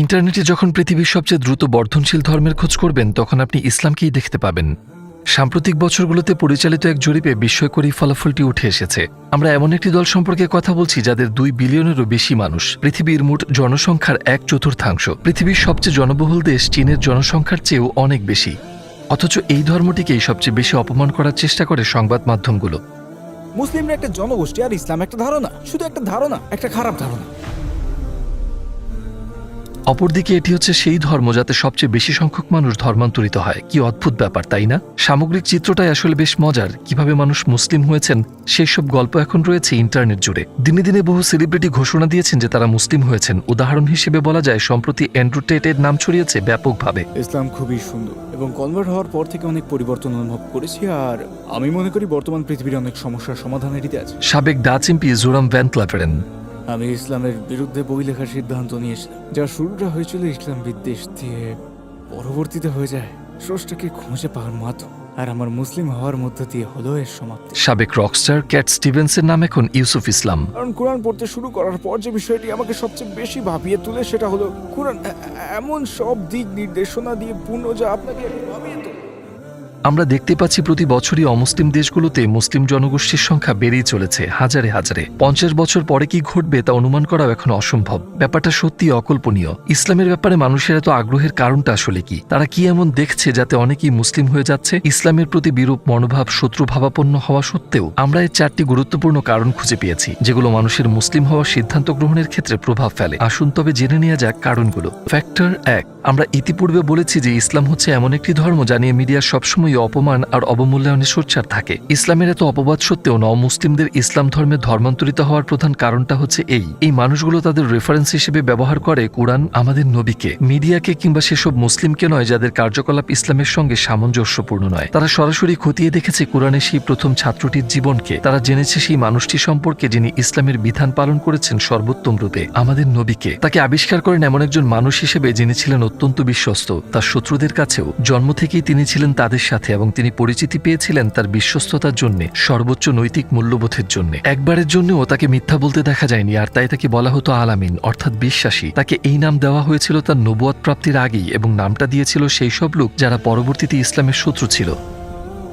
ইন্টারনেটে যখন পৃথিবীর সবচেয়ে দ্রুত বর্ধনশীল ধর্মের খোঁজ করবেন তখন আপনি ইসলামকেই দেখতে পাবেন। সাম্প্রতিক বছরগুলোতে পরিচালিত এক জরিপে বিস্ময়করী ফলাফলটি উঠে এসেছে। আমরা এমন একটি দল সম্পর্কে কথা বলছি যাদের 2 বিলিয়নেরও বেশি মানুষ, পৃথিবীর মোট জনসংখ্যার 1/4। পৃথিবীর সবচেয়ে জনবহুল দেশ চীনের জনসংখ্যার চেয়েও অনেক বেশি। অথচ এই ধর্মটিকেই সবচেয়ে বেশি অপমান করার চেষ্টা করে সংবাদ মাধ্যমগুলো। মুসলিমরা একটা জনগোষ্ঠী আর ইসলাম একটা ধারণা, শুধু একটা ধারণা, একটা খারাপ ধারণা। অপরদিকে এটি হচ্ছে সেই ধর্ম যাতে সবচেয়ে বেশি সংখ্যক মানুষ ধর্মান্তরিত হয়। কি অদ্ভুত ব্যাপার, তাই না? সামগ্রিক চিত্রটাই আসলে বেশ মজার। কিভাবে মানুষ মুসলিম হয়েছেন সেই সব গল্প এখন রয়েছে ইন্টারনেট জুড়ে। দিনে দিনে বহু সেলিব্রিটি ঘোষণা দিয়েছেন যে তারা মুসলিম হয়েছেন। উদাহরণ হিসেবে বলা যায়, সম্প্রতি অ্যান্ড্রু টেটের নাম ছড়িয়েছে ব্যাপকভাবে। ইসলাম খুবই সুন্দর এবং কনভার্ট হওয়ার পর থেকে অনেক পরিবর্তন অনুভব করেছি, আর আমি মনে করি বর্তমান পৃথিবীর অনেক সমস্যার সমাধানের দিকে আছে। সাবেক ডাচ এমপি জোরাম ভ্যান ক্লাফেরেন: আমি ইসলামের বিরুদ্ধে বই লেখার সিদ্ধান্ত নিয়েছিলাম, যার শুরুটা হয়েছিল ইসলাম বিদ্বেষ দিয়ে, পরবর্তীতে হয়ে যায় স্রষ্টাকে খুঁজে পাওয়ার মাধ্যম, আর আমার মুসলিম হওয়ার মধ্য দিয়ে হলো এর সমাপ্তি। সাবেক রকস্টার ক্যাট স্টিভেন্সের নাম এখন ইউসুফ ইসলাম। কারণ কোরআন পড়তে শুরু করার পর যে বিষয়টি আমাকে সবচেয়ে বেশি ভাবিয়ে তোলে সেটা হলো কোরআন এমন সব দিক নির্দেশনা দিয়ে পূর্ণ যা আপনাকে ভাবিয়ে তোলে। আমরা দেখতে পাচ্ছি প্রতি বছরই অমুসলিম দেশগুলোতে মুসলিম জনগোষ্ঠীর সংখ্যা বেড়েই চলেছে হাজারে হাজারে। 50 বছর পরে কি ঘটবে তা অনুমান করাও এখন অসম্ভব। ব্যাপারটা সত্যি অকল্পনীয়। ইসলামের ব্যাপারে মানুষের এত আগ্রহের কারণটা আসলে কি? তারা কি এমন দেখছে যাতে অনেকেই মুসলিম হয়ে যাচ্ছে? ইসলামের প্রতি বিরূপ মনোভাব, শত্রুভাবাপন্ন হওয়া সত্ত্বেও আমরা এর 4টি গুরুত্বপূর্ণ কারণ খুঁজে পেয়েছি, যেগুলো মানুষের মুসলিম হওয়ার সিদ্ধান্ত গ্রহণের ক্ষেত্রে প্রভাব ফেলে। আসুন তবে জেনে নেওয়া যাক কারণগুলো। ফ্যাক্টর 1, আমরা ইতিপূর্বে বলেছি যে ইসলাম হচ্ছে এমন একটি ধর্ম যা নিয়ে মিডিয়া সবসময় অপমান আর অবমূল্যায়নের সোচ্চার থাকে। ইসলামের এত অপবাদ সত্ত্বেও মুসলিমদের ইসলাম ধর্মে ধর্মান্তরিত হওয়ার প্রধান কারণটা হচ্ছে এই মানুষগুলো তাদের রেফারেন্স হিসেবে ব্যবহার করে কুরআন, আমাদের নবীকে, মিডিয়াকে কিংবা সেসব মুসলিমকে নয় যাদের কার্যকলাপ ইসলামের সঙ্গে সামঞ্জস্যপূর্ণ নয়। তারা সরাসরি খতিয়ে দেখেছে কোরআনের সেই প্রথম ছাত্রটির জীবনকে। তারা জেনেছে সেই মানুষটি সম্পর্কে যিনি ইসলামের বিধান পালন করেছেন সর্বোত্তম রূপে, আমাদের নবীকে। তাকে আবিষ্কার করেন এমন একজন মানুষ হিসেবে যিনি ছিলেন অত্যন্ত বিশ্বস্ত। তার শত্রুদের কাছেও জন্ম থেকেই তিনি ছিলেন তাদের সাথে, এবং তিনি পরিচিতি পেয়েছিলেন তার বিশ্বস্ততার জন্য, সর্বোচ্চ নৈতিক মূল্যবোধের জন্য। একবারের জন্যও তাকে মিথ্যা বলতে দেখা যায়নি, আর তাই তাকে বলা হতো আলামিন, অর্থাৎ বিশ্বাসী। তাকে এই নাম দেওয়া হয়েছিল তার নবুয়ত প্রাপ্তির আগেই, এবং নামটা দিয়েছিল সেই সব লোক যারা পরবর্তীতে ইসলামের শত্রু ছিল।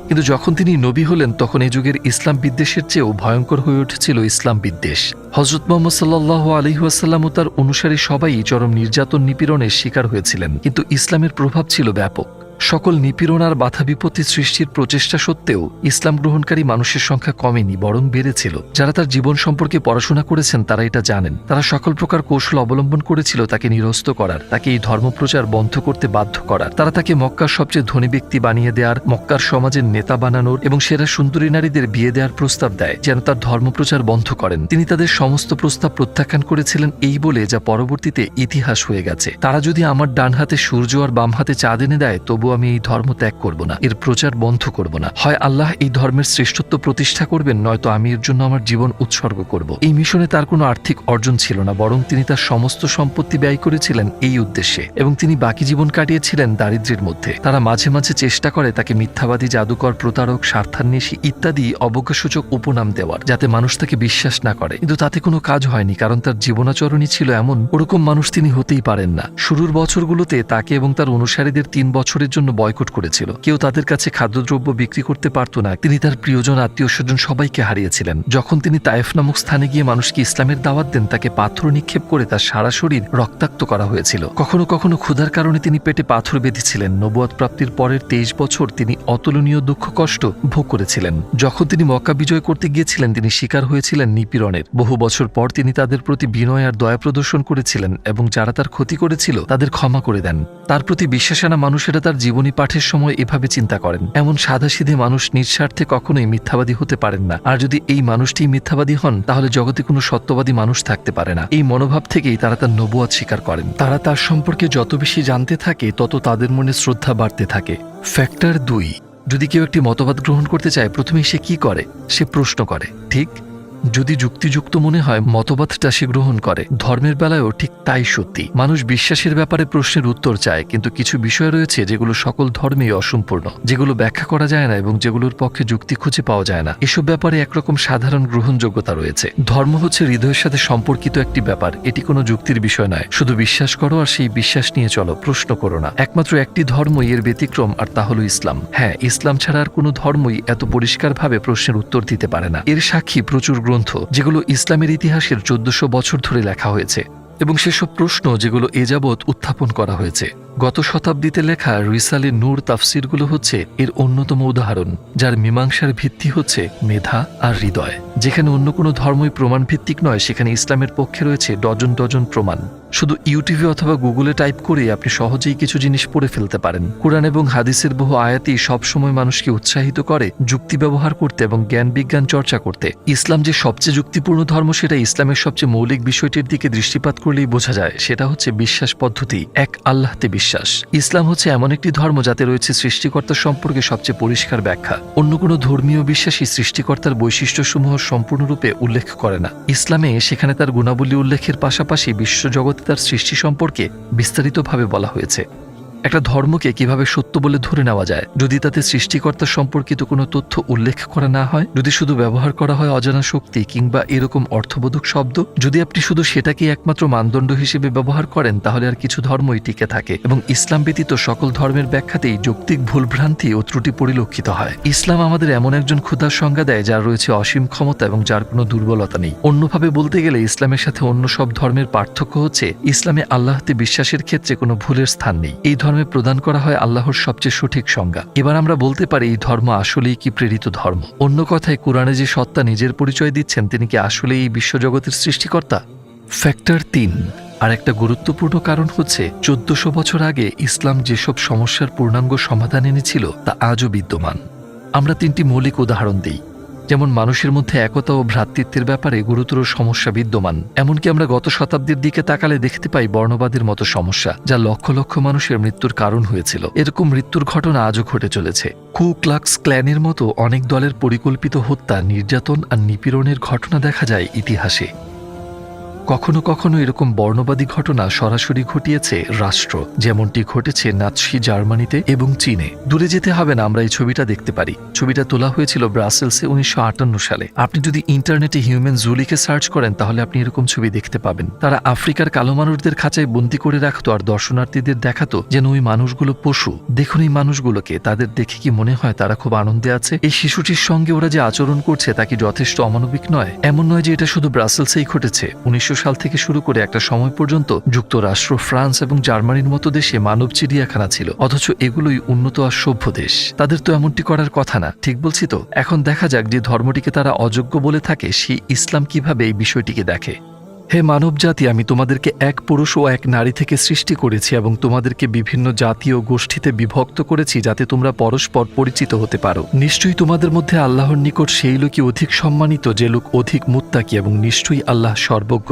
কিন্তু যখন তিনি নবী হলেন তখন এই যুগের ইসলাম বিদ্বেষের চেয়েও ভয়ঙ্কর হয়ে উঠেছিল ইসলাম বিদ্বেষ। হযরত মুহাম্মদ সাল্লাল্লাহু আলাইহি ওয়াসাল্লাম ও তার অনুসারী সবাই চরম নির্যাতন নিপীড়নের শিকার হয়েছিলেন, কিন্তু ইসলামের প্রভাব ছিল ব্যাপক। সকল নিপীড়ন আর বাধা বিপত্তি সৃষ্টির প্রচেষ্টা সত্ত্বেও ইসলাম গ্রহণকারী মানুষের সংখ্যা কমেনি, বরং বেড়েছিল। যারা তার জীবন সম্পর্কে পড়াশোনা করেছেন তারা এটা জানেন। তারা সকল প্রকার কৌশল অবলম্বন করেছিল তাকে নিরস্ত করার, তাকে এই ধর্মপ্রচার বন্ধ করতে বাধ্য করার। তারা তাকে মক্কার সবচেয়ে ধনী ব্যক্তি বানিয়ে দেওয়ার, মক্কার সমাজের নেতা বানানোর এবং সেরা সুন্দরী নারীদের বিয়ে দেওয়ার প্রস্তাব দেয় যেন তার ধর্মপ্রচার বন্ধ করেন। তিনি তাদের সমস্ত প্রস্তাব প্রত্যাখ্যান করেছিলেন এই বলে, যা পরবর্তীতে ইতিহাস হয়ে গেছে, তারা যদি আমার ডান হাতে সূর্য আর বাম হাতে চাঁদ এনে দেয় তবু আমি এই ধর্ম ত্যাগ করব না, এর প্রচার বন্ধ করব না। হয় আল্লাহ এই ধর্মের শ্রেষ্ঠত্ব প্রতিষ্ঠা করবেন, নয়তো আমি এর জন্য আমার জীবন উৎসর্গ করব। এই মিশনে তার কোনো আর্থিক অর্জন ছিল না, বরং তিনি তার সমস্ত সম্পত্তি ব্যয় করেছিলেন এই উদ্দেশ্যে, এবং তিনি বাকি জীবন কাটিয়েছিলেন দারিদ্র্যের মধ্যে। তারা মাঝে মাঝে চেষ্টা করে তাকে মিথ্যাবাদী, জাদুকর, প্রতারক, স্বার্থান্বেষী ইত্যাদি অবজ্ঞাসূচক উপনাম দেওয়ার, যাতে মানুষ তাকে বিশ্বাস না করে। কিন্তু তাতে কোনো কাজ হয়নি, কারণ তার জীবনাচরণই ছিল এমন, ওরকম মানুষ তিনি হতেই পারেন না। শুরুর বছরগুলোতে তাকে এবং তার অনুসারীদের 3 বছরের জন্য বয়কট করেছিল। কেউ তাদের কাছে খাদ্যদ্রব্য বিক্রি করতে পারত না। তিনি তার প্রিয়জন, আত্মীয় স্বজন সবাইকে হারিয়েছিলেন। যখন তিনি তায়েফ নামক স্থানে গিয়ে মানুষকে ইসলামের দাওয়াত দেন, তাকে পাথর নিক্ষেপ করে তার সারা শরীর রক্তাক্ত করা হয়েছিল। কখনো কখনো ক্ষুধার কারণে তিনি পেটে পাথর বেঁধেছিলেন। নবুয়ত প্রাপ্তির পরের 23 বছর তিনি অতুলনীয় দুঃখ কষ্ট ভোগ করেছিলেন। যখন তিনি মক্কা বিজয় করতে গিয়েছিলেন তিনি শিকার হয়েছিলেন নিপীড়নের। বহু বছর পর তিনি তাদের প্রতি বিনয় আর দয়া প্রদর্শন করেছিলেন, এবং যারা তার ক্ষতি করেছিল তাদের ক্ষমা করে দেন। তার প্রতি বিশ্বাসানা মানুষেরা তার জীবনী পাঠের সময় এভাবে চিন্তা করেন, এমন সাদাসিধে মানুষ নিঃস্বার্থে কখনোই মিথ্যাবাদী হতে পারেন না, আর যদি এই মানুষটি মিথ্যাবাদী হন তাহলে জগতে কোনো সত্যবাদী মানুষ থাকতে পারে না। এই মনোভাব থেকেই তারা তার নবুয়ত স্বীকার করেন। তারা তার সম্পর্কে যত বেশি জানতে থাকে তত তাদের মনে শ্রদ্ধা বাড়তে থাকে। ফ্যাক্টর 2, যদি কেউ একটি মতবাদ গ্রহণ করতে চায় প্রথমে সে কি করে? সে প্রশ্ন করে, ঠিক? যদি যুক্তিযুক্ত মনে হয় মতবাদটা সে গ্রহণ করে। ধর্মের বেলায়ও ঠিক তাই সত্যি। মানুষ বিশ্বাসের ব্যাপারে প্রশ্নের উত্তর চায়, কিন্তু কিছু বিষয় রয়েছে যেগুলো সকল ধর্মেই অসম্পূর্ণ, যেগুলো ব্যাখ্যা করা যায় না এবং যেগুলোর পক্ষে যুক্তি খুঁজে পাওয়া যায় না। এসব ব্যাপারে একরকম সাধারণ গ্রহণযোগ্যতা রয়েছে। ধর্ম হচ্ছে হৃদয়ের সাথে সম্পর্কিত একটি ব্যাপার। এটি কোনো যুক্তির বিষয় নয়। শুধু বিশ্বাস করো আর সেই বিশ্বাস নিয়ে চলো, প্রশ্ন করো না। একমাত্র একটি ধর্মই এর ব্যতিক্রম, আর তা হলো ইসলাম। হ্যাঁ, ইসলাম ছাড়া আর কোনো ধর্মই এত পরিষ্কারভাবে প্রশ্নের উত্তর দিতে পারে না। এর সাক্ষী প্রচুর গ্রন্থ, যেগুলো ইসলামের ইতিহাসের 1400 বছর ধরে লেখা হয়েছে, এবং সেসব প্রশ্ন যেগুলো এ যাবৎ উত্থাপন করা হয়েছে। গত শতাব্দীতে লেখা রিসালে নূর তাফসিরগুলো হচ্ছে এর অন্যতম উদাহরণ, যার মীমাংসার ভিত্তি হচ্ছে মেধা আর হৃদয়। যেখানে অন্য কোনো ধর্মই প্রমাণ ভিত্তিক নয়, সেখানে ইসলামের পক্ষে রয়েছে ডজন ডজন প্রমাণ। শুধু ইউটিউবে অথবা গুগলে টাইপ করে আপনি সহজেই কিছু জিনিস পড়ে ফেলতে পারেন। কুরআন এবং হাদিসের বহু আয়াতই সবসময় মানুষকে উৎসাহিত করে যুক্তি ব্যবহার করতে এবং জ্ঞান বিজ্ঞান চর্চা করতে। ইসলাম যে সবচেয়ে যুক্তিপূর্ণ ধর্ম, সেটা ইসলামের সবচেয়ে মৌলিক বিষয়টির দিকে দৃষ্টিপাত করলেই বোঝা যায়। সেটা হচ্ছে বিশ্বাস পদ্ধতি, এক আল্লাহতে বিশ্বাস। ইসলাম হচ্ছে এমন একটি ধর্ম যাতে রয়েছে সৃষ্টিকর্তা সম্পর্কে সবচেয়ে পরিষ্কার ব্যাখ্যা। অন্য কোনো ধর্মীয় বিশ্বাসী সৃষ্টিকর্তার বৈশিষ্ট্যসমূহ সম্পূর্ণরূপে উল্লেখ করে না। ইসলামে সেখানে তার গুণাবলী উল্লেখের পাশাপাশি বিশ্বজগতে তার সৃষ্টি সম্পর্কে বিস্তারিতভাবে বলা হয়েছে। একটা ধর্মকে কিভাবে সত্য বলে ধরে নেওয়া যায় যদি তাতে সৃষ্টিকর্তা সম্পর্কিত কোনো তথ্য উল্লেখ করা না হয়, যদি শুধু ব্যবহার করা হয় অজানা শক্তি কিংবা এরকম অর্থবোধক শব্দ, যদি আপনি শুধু সেটাকে একমাত্র মানদণ্ড হিসেবে ব্যবহার করেন, তাহলে আর কিছু ধর্মই টিকে থাকে এবং ইসলাম ব্যতীত সকল ধর্মের ব্যাখ্যাতেই যৌক্তিক ভুলভ্রান্তি ও ত্রুটি পরিলক্ষিত হয়। ইসলাম আমাদের এমন একজন খোদার সংজ্ঞা দেয় যার রয়েছে অসীম ক্ষমতা এবং যার কোনো দুর্বলতা নেই। অন্যভাবে বলতে গেলে ইসলামের সাথে অন্য সব ধর্মের পার্থক্য হচ্ছে ইসলামে আল্লাহতে বিশ্বাসের ক্ষেত্রে কোনো ভুলের স্থান নেই। এই ধর্মে প্রদান করা হয় আল্লাহর সবচেয়ে সঠিক সংজ্ঞা। এবার আমরা বলতে পারি এই ধর্ম আসলেই কি প্রেরিত ধর্ম? অন্য কথায়, কুরআনে যে সত্তা নিজের পরিচয় দিচ্ছেন, তিনি কি আসলেই এই বিশ্বজগতের সৃষ্টিকর্তা? ফ্যাক্টর 3। আর একটা গুরুত্বপূর্ণ কারণ হচ্ছে 1400 বছর আগে ইসলাম যেসব সমস্যার পূর্ণাঙ্গ সমাধান এনেছিল তা আজও বিদ্যমান। আমরা 3টি মৌলিক উদাহরণ দিই। যেমন মানুষের মধ্যে একতা ও ভ্রাতৃত্বের ব্যাপারে গুরুতর সমস্যা বিদ্যমান। এমনকি আমরা গত শতাব্দীর দিকে তাকালে দেখতে পাই বর্ণবাদের মতো সমস্যা, যা লক্ষ লক্ষ মানুষের মৃত্যুর কারণ হয়েছিল। এরকম মৃত্যুর ঘটনা আজও ঘটে চলেছে। কু ক্লাক্স ক্ল্যানের মতো অনেক দলের পরিকল্পিত হত্যা, নির্যাতন আর নিপীড়নের ঘটনা দেখা যায় ইতিহাসে। কখনো কখনো এরকম বর্ণবাদী ঘটনা সরাসরি ঘটিয়েছে রাষ্ট্র, যেমনটি ঘটেছে নাৎসি জার্মানিতে এবং চীনে। দূরে যেতে হবে না, আমরা এই ছবিটা দেখতে পারি। ছবিটা তোলা হয়েছিল ব্রাসেলসে 1958 সালে। আপনি যদি ইন্টারনেটে হিউম্যান জু লিখে সার্চ করেন, তাহলে আপনি এরকম ছবি দেখতে পাবেন। তারা আফ্রিকার কালো মানুষদের খাঁচায় বন্দী করে রাখতো আর দর্শনার্থীদের দেখাতো যেন ওই মানুষগুলো পশু। দেখুন এই মানুষগুলোকে, তাদের দেখে কি মনে হয় তারা খুব আনন্দে আছে? এই শিশুটির সঙ্গে ওরা যে আচরণ করছে তা কি যথেষ্ট অমানবিক নয়? এমন নয় যে এটা শুধু ব্রাসেলসেই ঘটেছে। 1900 সাল থেকে শুরু করে একটা সময় পর্যন্ত যুক্তরাষ্ট্র, ফ্রান্স এবং জার্মানির মতো দেশে মানব চিড়িয়াখানা ছিল, অথচ এগুলোই উন্নত আর সভ্য দেশ। তাদের তো এমনটি করার কথা না, ঠিক বলছি তো? এখন দেখা যাক যে ধর্মটিকে তারা অযোগ্য বলে থাকে, সেই ইসলাম কিভাবে এই বিষয়টিকে দেখে। হে মানব জাতি, আমি তোমাদেরকে এক পুরুষ ও এক নারী থেকে সৃষ্টি করেছি এবং তোমাদেরকে বিভিন্ন জাতি ও গোষ্ঠীতে বিভক্ত করেছি যাতে তোমরা পরস্পর পরিচিত হতে পারো। নিশ্চয়ই তোমাদের মধ্যে আল্লাহর নিকট সেই লোকই অধিক সম্মানিত যে লোক অধিক মুত্তাকি, এবং নিশ্চয়ই আল্লাহ সর্বজ্ঞ।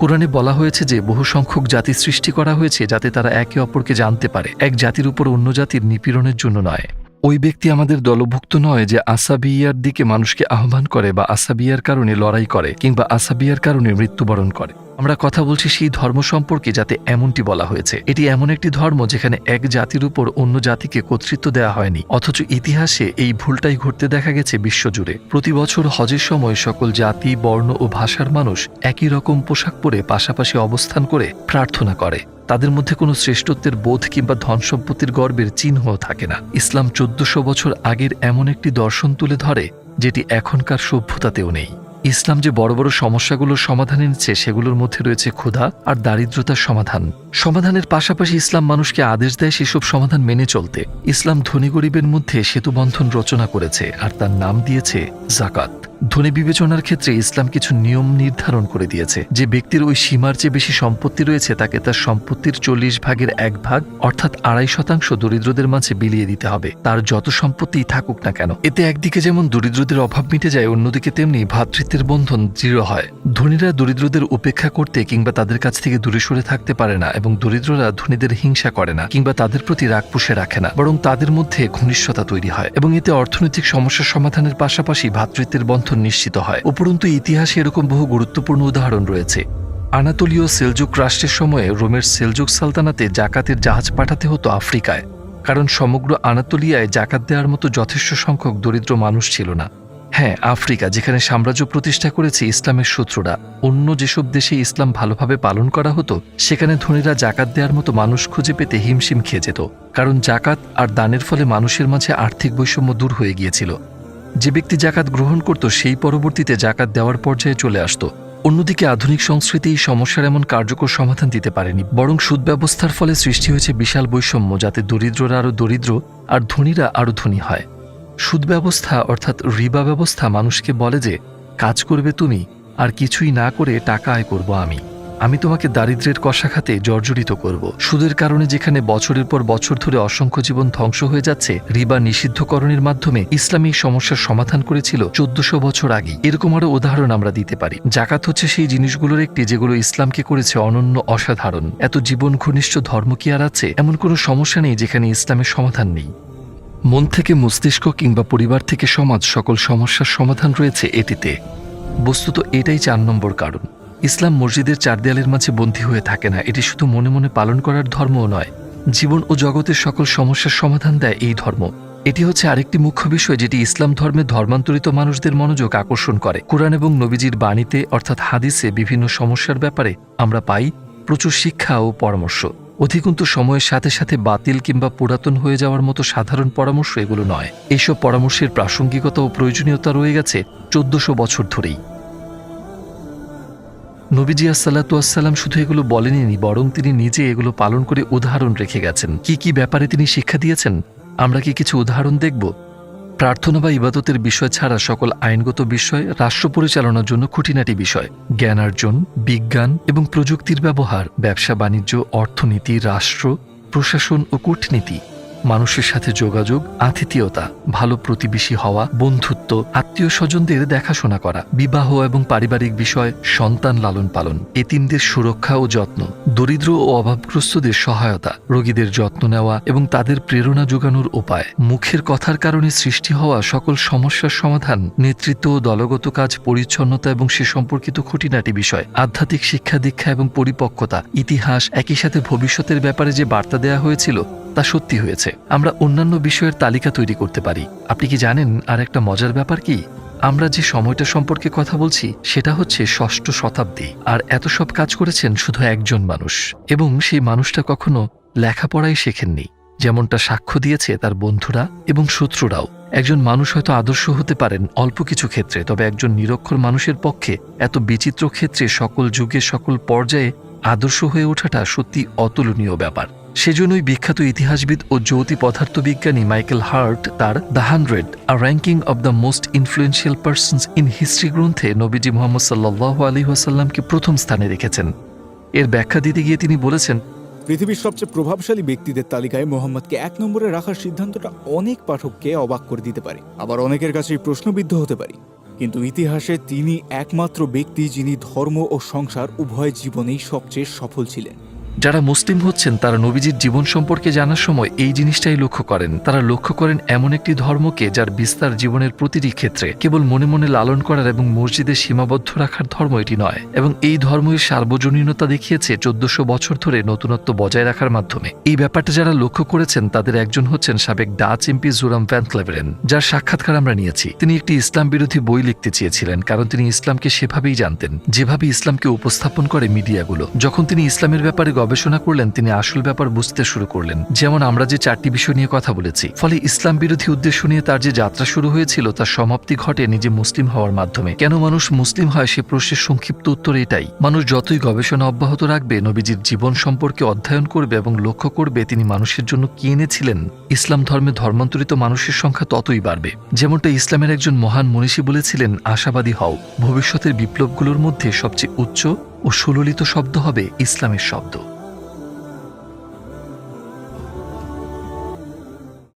কোরআনে বলা হয়েছে যে বহু সংখ্যক জাতি সৃষ্টি করা হয়েছে যাতে তারা একে অপরকে জানতে পারে, এক জাতির উপর অন্য জাতির নিপীড়নের জন্য নয়। ওই ব্যক্তি আমাদের দলভুক্ত নয় যে আসাবিয়ার দিকে মানুষকে আহ্বান করে বা আসাবিয়ার কারণে লড়াই করে কিংবা আসাবিয়ার কারণে মৃত্যুবরণ করে। আমরা কথা বলছি সেই ধর্ম সম্পর্কে যাতে এমনটি বলা হয়েছে। এটি এমন একটি ধর্ম যেখানে এক জাতির উপর অন্য জাতিকে কর্তৃত্ব দেওয়া হয়নি, অথচ ইতিহাসে এই ভুলটাই ঘটতে দেখা গেছে বিশ্বজুড়ে। প্রতি বছর হজের সময় সকল জাতি, বর্ণ ও ভাষার মানুষ একই রকম পোশাক পরে পাশাপাশি অবস্থান করে প্রার্থনা করে। তাদের মধ্যে কোনো শ্রেষ্ঠত্বের বোধ কিংবা ধন সম্পত্তির গর্বের চিহ্নও থাকে না। ইসলাম 1400 বছর আগের এমন একটি দর্শন তুলে ধরে যেটি এখনকার সভ্যতাতেও নেই। ইসলাম যে বড় বড় সমস্যাগুলোর সমাধান এনেছে, সেগুলোর মধ্যে রয়েছে ক্ষুধা আর দারিদ্রতার সমাধানের পাশাপাশি ইসলাম মানুষকে আদেশ দেয় সেসব সমাধান মেনে চলতে। ইসলাম ধনী গরিবের মধ্যে সেতুবন্ধন রচনা করেছে আর তার নাম দিয়েছে জাকাত। ধনী বিবেচনার ক্ষেত্রে ইসলাম কিছু নিয়ম নির্ধারণ করে দিয়েছে। যে ব্যক্তির ওই সীমার চেয়ে বেশি সম্পত্তি রয়েছে তাকে তার সম্পত্তির 40 ভাগের 1 ভাগ অর্থাৎ 2.5% দরিদ্রদের মাঝে বিলিয়ে দিতে হবে, তার যত সম্পত্তিই থাকুক না কেন। এতে একদিকে যেমন দরিদ্রদের অভাব মিটে যায়, অন্যদিকে তেমনি ভ্রাতৃত্বের বন্ধন দৃঢ় হয়। ধনীরা দরিদ্রদের উপেক্ষা করতে কিংবা তাদের কাছ থেকে দূরে সরে থাকতে পারে না, এবং দরিদ্ররা ধনীদের হিংসা করে না কিংবা তাদের প্রতি রাগ পুষে রাখে না, বরং তাদের মধ্যে ঘনিষ্ঠতা তৈরি হয়। এবং এতে অর্থনৈতিক সমস্যার সমাধানের পাশাপাশি ভ্রাতৃত্বের বন্ধন সমর্থন নিশ্চিত হয়। উপরন্তু ইতিহাসে এরকম বহু গুরুত্বপূর্ণ উদাহরণ রয়েছে। আনাতোলীয় সেলজুক রাষ্ট্রের সময়ে রোমের সেলজুক সালতানাতে জাকাতের জাহাজ পাঠাতে হতো আফ্রিকায়, কারণ সমগ্র আনাতোলিয়ায় জাকাত দেওয়ার মতো যথেষ্ট সংখ্যক দরিদ্র মানুষ ছিল না। হ্যাঁ, আফ্রিকা, যেখানে সাম্রাজ্য প্রতিষ্ঠা করেছে ইসলামের শত্রুরা। অন্য যেসব দেশে ইসলাম ভালোভাবে পালন করা হতো, সেখানে ধনীরা জাকাত দেওয়ার মতো মানুষ খুঁজে পেতে হিমশিম খেয়ে যেত, কারণ জাকাত আর দানের ফলে মানুষের মাঝে আর্থিক বৈষম্য দূর হয়ে গিয়েছিল। যে ব্যক্তি জাকাত গ্রহণ করত সেই পরবর্তীতে জাকাত দেওয়ার পর্যায়ে চলে আসত। অন্যদিকে আধুনিক সংস্কৃতি এই সমস্যার এমন কার্যকর সমাধান দিতে পারেনি, বরং সুদ ব্যবস্থার ফলে সৃষ্টি হয়েছে বিশাল বৈষম্য, যাতে দরিদ্ররা আরও দরিদ্র আর ধনীরা আরও ধনী হয়। সুদ ব্যবস্থা অর্থাৎ রিবা ব্যবস্থা মানুষকে বলে যে কাজ করবে তুমি, আর কিছুই না করে টাকা আয় করব আমি তোমাকে দারিদ্র্যের কষাঘাতে জর্জরিত করব। সুদের কারণে যেখানে বছরের পর বছর ধরে অসংখ্য জীবন ধ্বংস হয়ে যাচ্ছে, রিবা নিষিদ্ধকরণের মাধ্যমে ইসলাম এই সমস্যার সমাধান করেছিল 1400 বছর আগেই। এরকম আরও উদাহরণ আমরা দিতে পারি। জাকাত হচ্ছে সেই জিনিসগুলোর একটি যেগুলো ইসলামকে করেছে অনন্য, অসাধারণ। এত জীবন ঘনিষ্ঠ ধর্ম কি আর আছে? এমন কোনো সমস্যা নেই যেখানে ইসলামের সমাধান নেই। মন থেকে মস্তিষ্ক কিংবা পরিবার থেকে সমাজ, সকল সমস্যার সমাধান রয়েছে এটিতে। বস্তুত এটাই 4 নম্বর কারণ। ইসলাম মসজিদের 4 দেয়ালের মাঝে বন্দী হয়ে থাকে না। এটি শুধু মনে মনে পালন করার ধর্মও নয়, জীবন ও জগতের সকল সমস্যার সমাধান দেয় এই ধর্ম। এটি হচ্ছে আরেকটি মুখ্য বিষয় যেটি ইসলাম ধর্মে ধর্মান্তরিত মানুষদের মনোযোগ আকর্ষণ করে। কুরআন এবং নবীজির বাণীতে অর্থাৎ হাদিসে বিভিন্ন সমস্যার ব্যাপারে আমরা পাই প্রচুর শিক্ষা ও পরামর্শ। অধিকন্তু সময়ের সাথে সাথে বাতিল কিংবা পুরাতন হয়ে যাওয়ার মতো সাধারণ পরামর্শ এগুলো নয়। এইসব পরামর্শের প্রাসঙ্গিকতা ও প্রয়োজনীয়তা রয়ে গেছে 1400 বছর ধরেই। নবীজি আসসালাতু আসসালাম শুধু এগুলো বলেননি, বরং তিনি নিজে এগুলো পালন করে উদাহরণ রেখে গেছেন। কি কি ব্যাপারে তিনি শিক্ষা দিয়েছেন, আমরা কি কিছু উদাহরণ দেখব? প্রার্থনা বা ইবাদতের বিষয় ছাড়া সকল আইনগত বিষয়, রাষ্ট্র পরিচালনার জন্য খুঁটিনাটি বিষয়, জ্ঞানার্জন, বিজ্ঞান এবং প্রযুক্তির ব্যবহার, ব্যবসা বাণিজ্য, অর্থনীতি, রাষ্ট্র প্রশাসন ও কূটনীতি, মানুষের সাথে যোগাযোগ, আতিথেয়তা, ভালো প্রতিবেশী হওয়া, বন্ধুত্ব, আত্মীয় স্বজনদের দেখাশোনা করা, বিবাহ এবং পারিবারিক বিষয়, সন্তান লালন পালন, এতিমদের সুরক্ষা ও যত্ন, দরিদ্র ও অভাবগ্রস্তদের সহায়তা, রোগীদের যত্ন নেওয়া এবং তাদের প্রেরণা যোগানোর উপায়, মুখের কথার কারণে সৃষ্টি হওয়া সকল সমস্যার সমাধান, নেতৃত্ব ও দলগত কাজ, পরিচ্ছন্নতা এবং সে সম্পর্কিত খুঁটিনাটি বিষয়, আধ্যাত্মিক শিক্ষা দীক্ষা এবং পরিপক্কতা, ইতিহাস, একই সাথে ভবিষ্যতের ব্যাপারে যে বার্তা দেওয়া হয়েছিল তা সত্যি হয়েছে। আমরা অন্যান্য বিষয়ের তালিকা তৈরি করতে পারি। আপনি কি জানেন আর একটা মজার ব্যাপার কি? আমরা যে সময়টা সম্পর্কে কথা বলছি সেটা হচ্ছে 6ষ্ঠ শতাব্দী, আর এত সব কাজ করেছেন শুধু একজন মানুষ, এবং সেই মানুষটা কখনো লেখাপড়াই শেখেননি, যেমনটা সাক্ষ্য দিয়েছে তার বন্ধুরা এবং শত্রুরাও। একজন মানুষ হয়তো আদর্শ হতে পারেন অল্প কিছু ক্ষেত্রে, তবে একজন নিরক্ষর মানুষের পক্ষে এত বিচিত্র ক্ষেত্রে সকল যুগে সকল পর্যায়ে আদর্শ হয়ে ওঠাটা সত্যি অতুলনীয় ব্যাপার। সেজন্যই বিখ্যাত ইতিহাসবিদ ও জ্যোতি পদার্থবিজ্ঞানী মাইকেল হার্ট তার the 100 a ranking of the most influential persons in history গ্রন্থে নবীজি মুহাম্মদ সাল্লাল্লাহু আলাইহি ওয়াসাল্লামকে প্রথম স্থানে রেখেছেন। এর ব্যাখ্যা দিতে গিয়ে তিনি বলেছেন, পৃথিবীর সবচেয়ে প্রভাবশালী ব্যক্তিদের তালিকায় মোহাম্মদকে 1 নম্বরে রাখার সিদ্ধান্তটা অনেক পাঠককে অবাক করে দিতে পারে, আবার অনেকের কাছেই প্রশ্নবিদ্ধ হতে পারে। কিন্তু ইতিহাসে তিনি একমাত্র ব্যক্তি যিনি ধর্ম ও সংসার উভয় জীবনেই সবচেয়ে সফল ছিলেন। যারা মুসলিম হচ্ছেন তারা নবীজির জীবন সম্পর্কে জানার সময় এই জিনিসটাই লক্ষ্য করেন। তারা লক্ষ্য করেন এমন একটি ধর্মকে যার বিস্তার জীবনের প্রতিটি ক্ষেত্রে কেবল মনে মনে লালন করার এবং মসজিদে সীমাবদ্ধ রাখার ধর্ম এটি নয়, এবং এই ধর্মের সার্বজনীনতা দেখিয়েছে 1400 বছর ধরে নতুনত্ব বজায় রাখার মাধ্যমে। এই ব্যাপারটা যারা লক্ষ্য করেছেন তাদের একজন হচ্ছেন সাবেক ডাচ এমপি জোরাম ভ্যান ক্লেভেরেন, যার সাক্ষাৎকার আমরা নিয়েছি। তিনি একটি ইসলাম বিরোধী বই লিখতে চেয়েছিলেন, কারণ তিনি ইসলামকে সেভাবেই জানতেন যেভাবে ইসলামকে উপস্থাপন করে মিডিয়াগুলো। যখন তিনি ইসলামের ব্যাপারে গবেষণা করলেন, তিনি আসল ব্যাপার বুঝতে শুরু করলেন, যেমন আমরা যে 4টি বিষয় নিয়ে কথা বলেছি। ফলে ইসলাম বিরোধী উদ্দেশ্য নিয়ে তার যে যাত্রা শুরু হয়েছিল তার সমাপ্তি ঘটে নিজে মুসলিম হওয়ার মাধ্যমে। কেন মানুষ মুসলিম হয় সে প্রশ্নের সংক্ষিপ্ত উত্তর এটাই, মানুষ যতই গবেষণা অব্যাহত রাখবে, নবীজির জীবন সম্পর্কে অধ্যয়ন করবে এবং লক্ষ্য করবে তিনি মানুষের জন্য কি এনেছিলেন, ইসলাম ধর্মে ধর্মান্তরিত মানুষের সংখ্যা ততই বাড়বে। যেমনটা ইসলামের একজন মহান মনীষী বলেছিলেন, আশাবাদী হও, ভবিষ্যতের বিপ্লবগুলোর মধ্যে সবচেয়ে উচ্চ ও সুললিত শব্দ হবে ইসলামের শব্দ।